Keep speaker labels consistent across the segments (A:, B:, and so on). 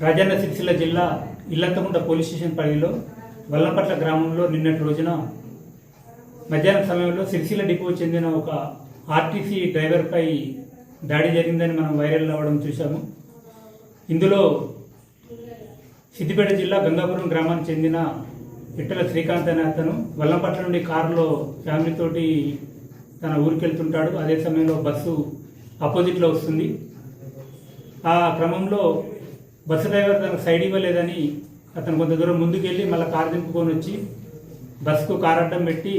A: రాజన్న సిరిసిల్ల జిల్లా Illanthakunta police station పరిధిలో వల్లంపట్ల గ్రామంలో నిన్నటి రోజున మధ్యాహ్నం సమయంలో సిరిసిల్ల డిపో చెందిన ఒక ఆర్టీసీ డ్రైవర్పై దాడి జరిగిందని మనం వైరల్ అవ్వడం చూశాము. ఇందులో సిద్దిపేట జిల్లా గంగాపురం గ్రామానికి చెందిన పిట్టల శ్రీకాంత్ అనే అతను వల్లంపట్ల నుండి కారులో ఫ్యామిలీతోటి తన ఊరికి వెళ్తుంటాడు. అదే సమయంలో బస్సు ఆపోజిట్లో వస్తుంది. ఆ క్రమంలో బస్సు డ్రైవర్ తనకు సైడ్ ఇవ్వలేదని అతను కొంత దూరం ముందుకెళ్ళి మళ్ళీ కారు దింపుకొని వచ్చి బస్సుకు కారు అడ్డం పెట్టి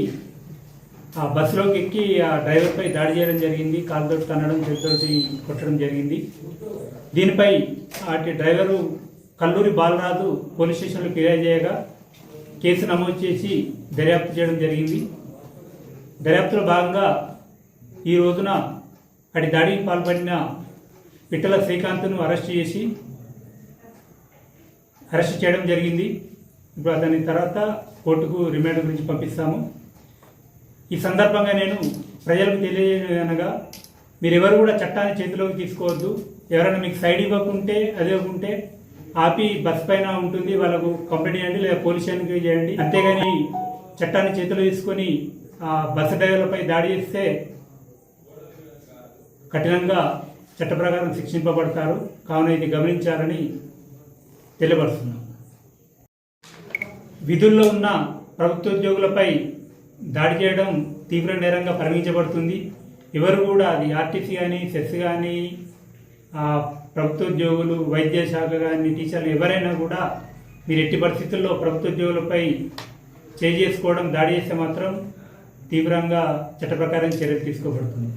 A: ఆ బస్సులోకి ఎక్కి ఆ డ్రైవర్పై దాడి చేయడం జరిగింది. కాలుతోటి తన్నడం, చేతితోటి కొట్టడం జరిగింది. దీనిపై అటు డ్రైవరు కల్లూరి బాలరాజు పోలీస్ స్టేషన్లో ఫిర్యాదు చేయగా కేసు నమోదు చేసి దర్యాప్తు చేయడం జరిగింది. దర్యాప్తులో భాగంగా ఈ రోజున అటు దాడికి పాల్పడిన పిట్టల శ్రీకాంత్ను అరెస్ట్ చేయడం జరిగింది. ఇప్పుడు అతని తర్వాత కోర్టుకు రిమాండ్ గురించి పంపిస్తాము. ఈ సందర్భంగా నేను ప్రజలకు తెలియజేయనగా మీరెవరు కూడా చట్టాన్ని చేతిలోకి తీసుకోవద్దు. ఎవరైనా మీకు సైడ్ ఇవ్వకుంటే అదే ఉంటే ఆపి బస్ పైన ఉంటుంది, వాళ్ళకు కంప్లైంట్ చేయండి లేదా పోలీస్ స్టేషన్కి చేయండి. అంతేగాని చట్టాన్ని చేతిలో తీసుకొని ఆ బస్సు డ్రైవర్లపై దాడి చేస్తే కఠినంగా చట్ట ప్రకారం శిక్షింపబడతారు. కావున ఇది గమనించాలని తెలియపరుస్తున్నాం. విధుల్లో ఉన్న ప్రభుత్వోద్యోగులపై దాడి చేయడం తీవ్ర నేరంగా పరిగణించబడుతుంది. ఎవరు కూడా అది ఆర్టీసీ కానీ, సెస్ కానీ, ప్రభుత్వోద్యోగులు, వైద్య శాఖ కానీ, టీచర్లు ఎవరైనా కూడా మీరు ఎట్టి పరిస్థితుల్లో ప్రభుత్వోద్యోగులపై చేసుకోవడం, దాడి చేస్తే మాత్రం తీవ్రంగా చట్ట ప్రకారం చర్యలు తీసుకోబడుతుంది.